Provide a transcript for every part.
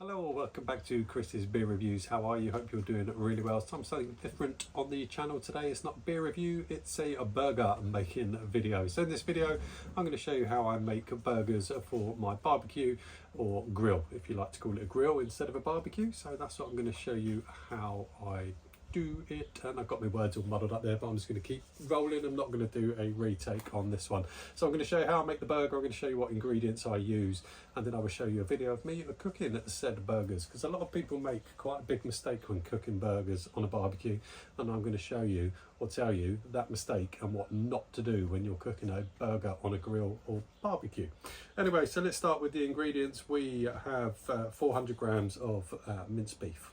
Hello, welcome back to Chris's Beer Reviews. How are you? Hope you're doing really well. Time something different on the channel today. It's not a beer review, it's a burger making video. So in this video, I'm going to show you how I make burgers for my barbecue or grill, if you like to call it a grill instead of a barbecue. So that's what I'm going to show you how I do it, and I've got my words all muddled up there, but I'm just going to keep rolling. I'm not going to do a retake on this one. So I'm going to show you how I make the burger. I'm going to show you what ingredients I use, and then I will show you a video of me cooking said burgers, because a lot of people make quite a big mistake when cooking burgers on a barbecue, and I'm going to show you or tell you that mistake and what not to do when you're cooking a burger on a grill or barbecue. Anyway, so let's start with the ingredients. We have 400 grams of minced beef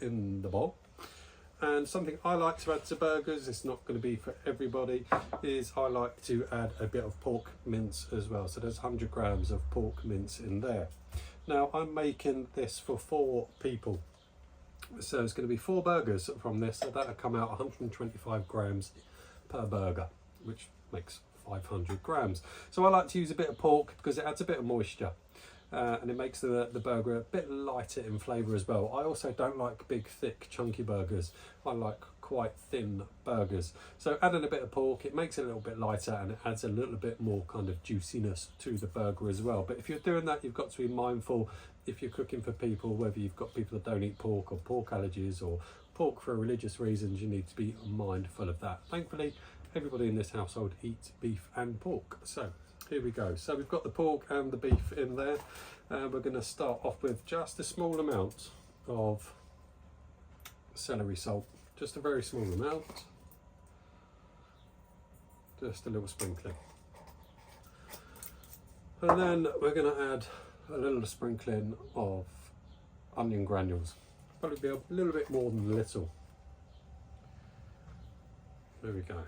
in the bowl, and something I like to add to burgers, it's not going to be for everybody, is I like to add a bit of pork mince as well. So there's 100 grams of pork mince in there. Now I'm making this for 4 people, so it's going to be 4 burgers from this, so that'll come out 125 grams per burger, which makes 500 grams. So I like to use a bit of pork because it adds a bit of moisture. And it makes the burger a bit lighter in flavour as well. I also don't like big, thick, chunky burgers. I like quite thin burgers. So adding a bit of pork, it makes it a little bit lighter and it adds a little bit more kind of juiciness to the burger as well. But if you're doing that, you've got to be mindful if you're cooking for people, whether you've got people that don't eat pork or pork allergies or pork for religious reasons, you need to be mindful of that. Thankfully, everybody in this household eats beef and pork. So here we go. So we've got the pork and the beef in there. We're going to start off with just a small amount of celery salt, just a very small amount, just a little sprinkling. And then we're going to add a little sprinkling of onion granules, probably be a little bit more than a little. There we go.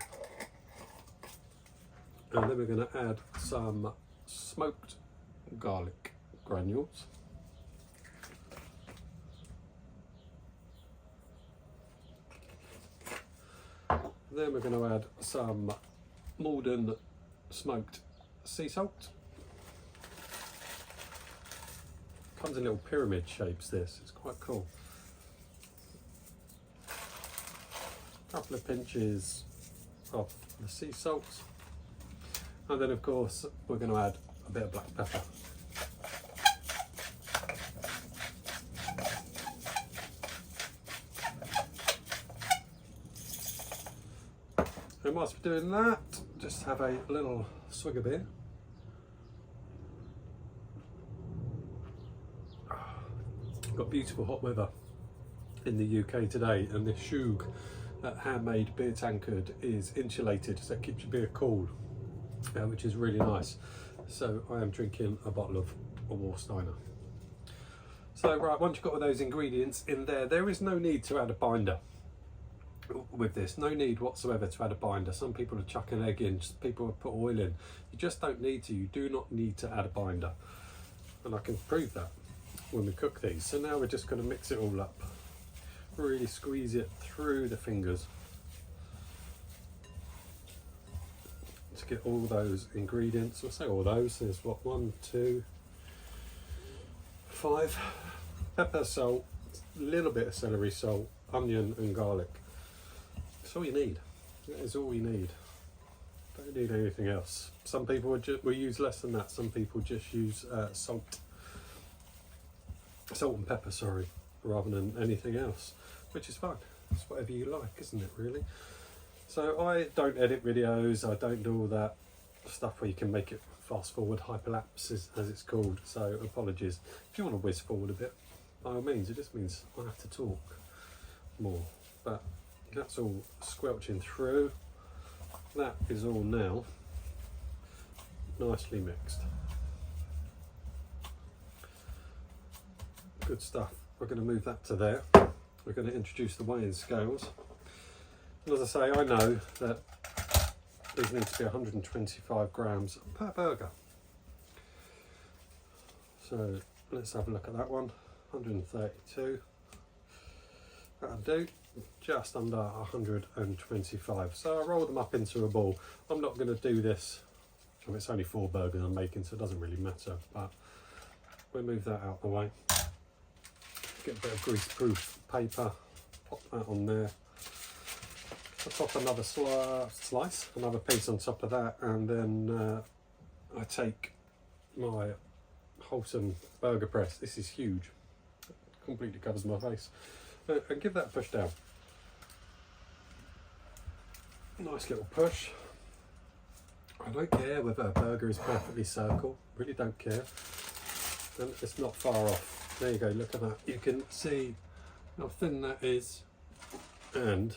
And then we're going to add some smoked garlic granules. And then we're going to add some Malden smoked sea salt. Comes in little pyramid shapes, this, it's quite cool. A couple of pinches of the sea salt. And then of course we're going to add a bit of black pepper. And whilst we're doing that, just have a little swig of beer. Got beautiful hot weather in the UK today, and this Shug handmade beer tankard is insulated, so it keeps your beer cool. Which is really nice. So I am drinking a bottle of a Warsteiner. So right, once you've got all those ingredients in there, there is no need to add a binder with this. No need whatsoever to add a binder. Some people are chucking an egg in, people have put oil in. You just don't need to. You do not need to add a binder. And I can prove that when we cook these. So now we're just going to mix it all up. Really squeeze it through the fingers to get all those ingredients. We'll say all those. There's what, 1, 2, 5. Pepper, salt, a little bit of celery salt, onion and garlic. That's all you need. That is all you need. Don't need anything else. Some people will use less than that. Some people just use salt and pepper, sorry, rather than anything else, which is fine. It's whatever you like, isn't it, really? So I don't edit videos, I don't do all that stuff where you can make it fast forward, hyperlapse as it's called, so apologies. If you want to whiz forward a bit, by all means, it just means I have to talk more. But that's all squelching through. That is all now nicely mixed. Good stuff. We're going to move that to there. We're going to introduce the weighing scales. And as I say, I know that these need to be 125 grams per burger. So let's have a look at that one. 132. That'll do. Just under 125. So I roll them up into a ball. I'm not going to do this. It's only 4 burgers I'm making, so it doesn't really matter. But we'll move that out of the way. Get a bit of grease-proof paper, pop that on there. I'll pop another slice, another piece on top of that, and then I take my Wholesome burger press. This is huge, completely covers my face, and give that a push down. Nice little push. I don't care whether a burger is perfectly circle, really don't care, and it's not far off. There you go, look at that. You can see how thin that is, and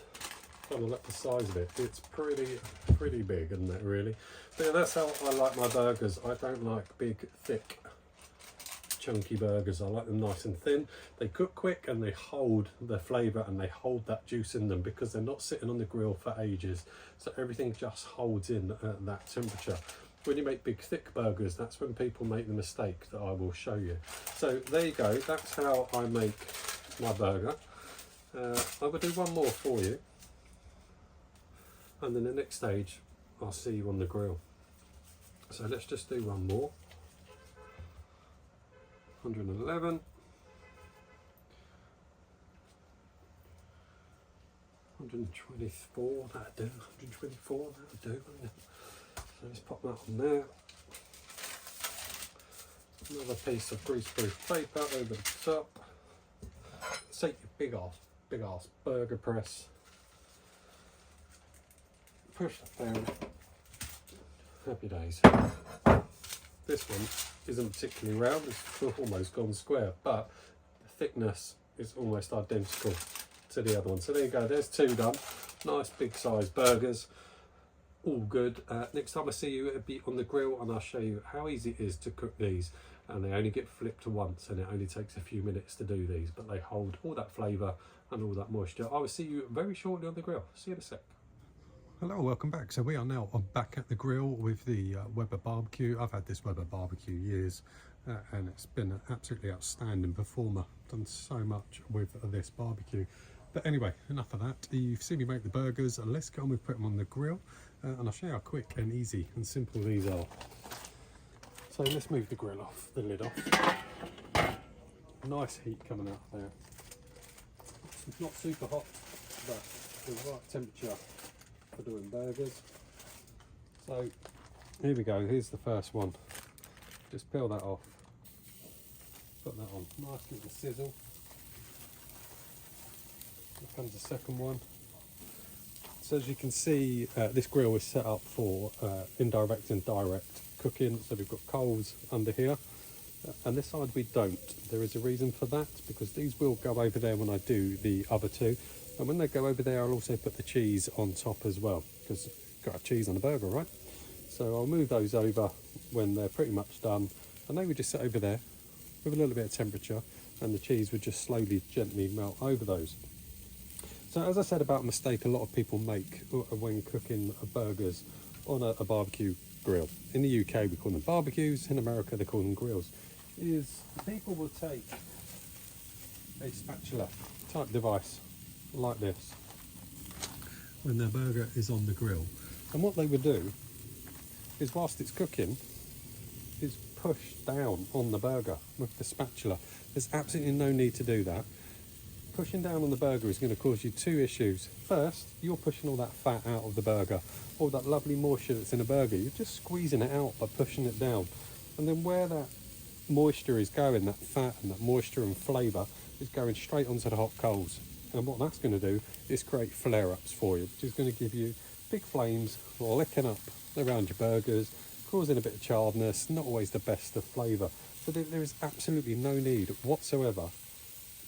kind of look at the size of it. It's pretty big, isn't it, really? But yeah, that's how I like my burgers. I don't like big, thick, chunky burgers. I like them nice and thin. They cook quick and they hold their flavour and they hold that juice in them because they're not sitting on the grill for ages. So everything just holds in at that temperature. When you make big thick burgers, that's when people make the mistake that I will show you. So there you go, that's how I make my burger. I will do one more for you, and then the next stage I'll see you on the grill. So let's just do one more. 111, 124, that'll do. 124, that'll do. So let's pop that on there. Another piece of greaseproof paper over the top. Take your big ass burger press. Push that down. Happy days. This one isn't particularly round, it's almost gone square, but the thickness is almost identical to the other one. So there you go, there's two done. Nice big size burgers, all good. Next time I see you, it'll be on the grill, and I'll show you how easy it is to cook these. And they only get flipped once, and it only takes a few minutes to do these, but they hold all that flavour and all that moisture. I will see you very shortly on the grill. See you in a sec. Hello, welcome back. So we are now back at the grill with the Weber barbecue. I've had this Weber barbecue years, and it's been an absolutely outstanding performer. Done so much with this barbecue. But anyway, enough of that. You've seen me make the burgers. Let's go and we put them on the grill, and I'll show you how quick and easy and simple these are. So let's move the grill off, the lid off. Nice heat coming out there. It's not super hot, but the right temperature for doing burgers. So here we go, here's the first one. Just peel that off, put that on, nice little sizzle. Here comes the second one. So as you can see, this grill is set up for indirect and direct cooking. So we've got coals under here, and this side we don't. There is a reason for that, because these will go over there when I do the other two. And when they go over there, I'll also put the cheese on top as well, because you've got to have cheese on a burger, right? So I'll move those over when they're pretty much done, and they would just sit over there with a little bit of temperature, and the cheese would just slowly, gently melt over those. So as I said about a mistake a lot of people make when cooking burgers on a barbecue grill. In the UK we call them barbecues, in America they call them grills. Is people will take a spatula type device like this when their burger is on the grill, and what they would do is, whilst it's cooking, is push down on the burger with the spatula. There's absolutely no need to do that. Pushing down on the burger is going to cause you two issues. First, you're pushing all that fat out of the burger, all that lovely moisture that's in a burger. You're just squeezing it out by pushing it down, and then where that moisture is going, that fat and that moisture and flavour, is going straight onto the hot coals. And what that's going to do is create flare-ups for you, which is going to give you big flames licking up around your burgers, causing a bit of charredness, not always the best of flavour. So there is absolutely no need whatsoever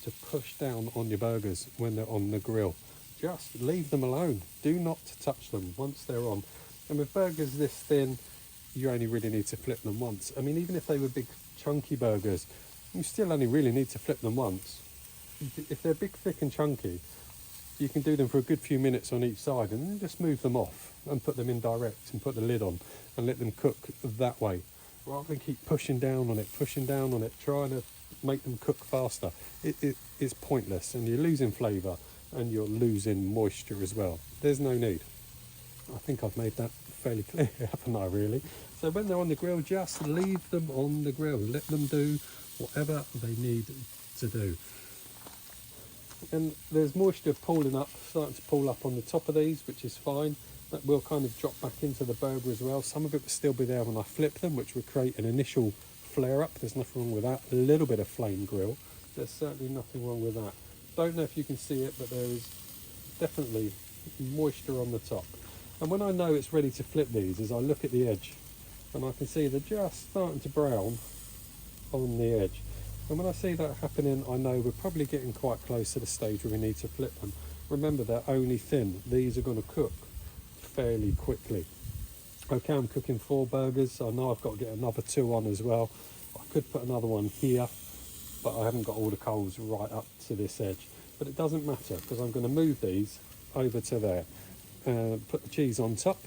to push down on your burgers when they're on the grill. Just leave them alone. Do not touch them once they're on. And with burgers this thin, you only really need to flip them once. I mean, even if they were big chunky burgers, you still only really need to flip them once. If they're big, thick and chunky, you can do them for a good few minutes on each side, and then just move them off and put them in direct and put the lid on and let them cook that way, rather than keep pushing down on it, trying to make them cook faster. It is pointless, and you're losing flavour and you're losing moisture as well. There's no need. I think I've made that fairly clear, haven't I, really? So when they're on the grill, just leave them on the grill. Let them do whatever they need to do. And there's moisture pooling up, starting to pool up on the top of these, which is fine. That will kind of drop back into the burger as well. Some of it will still be there when I flip them, which will create an initial flare up. There's nothing wrong with that. A little bit of flame grill. There's certainly nothing wrong with that. Don't know if you can see it, but there is definitely moisture on the top. And when I know it's ready to flip these, is I look at the edge and I can see they're just starting to brown on the edge. And when I see that happening, I know we're probably getting quite close to the stage where we need to flip them. Remember, they're only thin. These are going to cook fairly quickly. Okay, I'm cooking 4 burgers, so I know I've got to get another 2 on as well. I could put another one here, but I haven't got all the coals right up to this edge. But it doesn't matter, because I'm going to move these over to there. Put the cheese on top.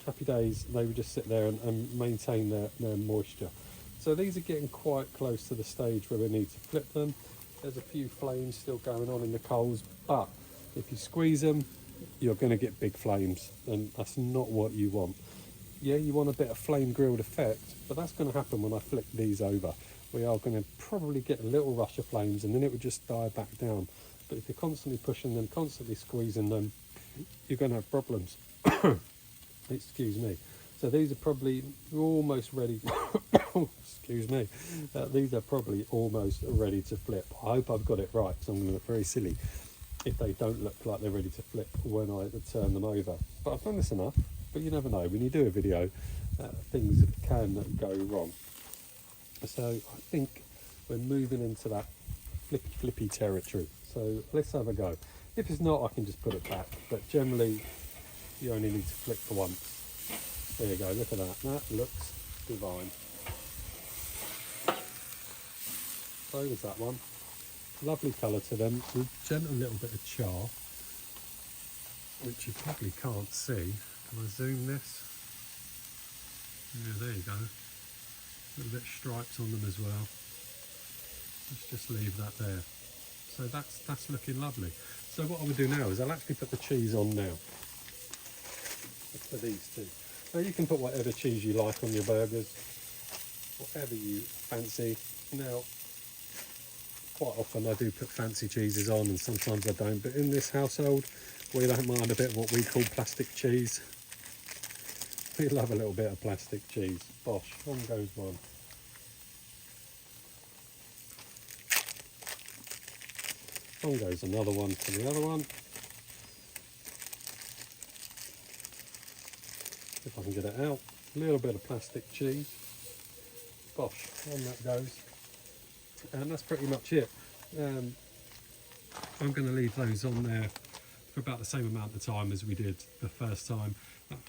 Happy days, they would just sit there and maintain their moisture. So these are getting quite close to the stage where we need to flip them. There's a few flames still going on in the coals, but if you squeeze them, you're going to get big flames, and that's not what you want. Yeah, you want a bit of flame grilled effect, but that's going to happen when I flick these over. We are going to probably get a little rush of flames, and then it would just die back down. But if you're constantly pushing them, constantly squeezing them, you're going to have problems. Excuse me. So these are probably almost ready. Excuse me. These are probably almost ready to flip. I hope I've got it right, so I'm going to look very silly if they don't look like they're ready to flip when I turn them over. But I've done this enough, but you never know. When you do a video, things can go wrong. So I think we're moving into that flippy territory. So let's have a go. If it's not, I can just put it back. But generally, you only need to flick for once. There you go, look at that. That looks divine. So was that one. Lovely colour to them, with gentle little bit of char, which you probably can't see. Can I zoom this? Yeah, there you go. A little bit of stripes on them as well. Let's just leave that there. So that's looking lovely. So what I would do now is I'll actually put the cheese on now. For these 2. Now you can put whatever cheese you like on your burgers, whatever you fancy. Now, quite often I do put fancy cheeses on and sometimes I don't, but in this household we don't mind a bit of what we call plastic cheese. We love a little bit of plastic cheese. Bosh, on goes one. On goes another one to the other one. If I can get it out, a little bit of plastic cheese. Bosh, on that goes. And that's pretty much it. I'm going to leave those on there for about the same amount of time as we did the first time,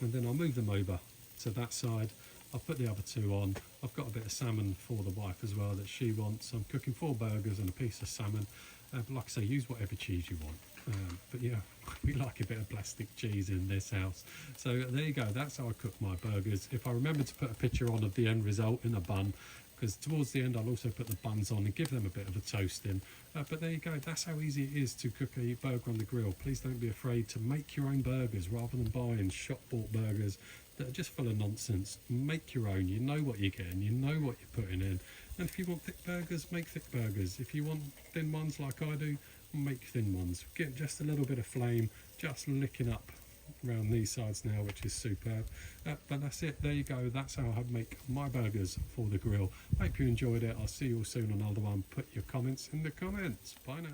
and then I'll move them over to that side. I'll put the other 2 on. I've got a bit of salmon for the wife as well that she wants. I'm cooking 4 burgers and a piece of salmon. But like I say, use whatever cheese you want. But yeah, we like a bit of plastic cheese in this house. So there you go, that's how I cook my burgers. If I remember to put a picture on of the end result in a bun, because towards the end I'll also put the buns on and give them a bit of a toasting. But there you go, that's how easy it is to cook a burger on the grill. Please don't be afraid to make your own burgers rather than buying shop-bought burgers that are just full of nonsense. Make your own, you know what you're getting, you know what you're putting in. And if you want thick burgers, make thick burgers. If you want thin ones like I do, make thin ones. Get just a little bit of flame, just licking up around these sides now, which is superb. But that's it, there you go, that's how I make my burgers for the grill. Hope you enjoyed it. I'll see you all soon on another one. Put your comments in the comments. Bye now.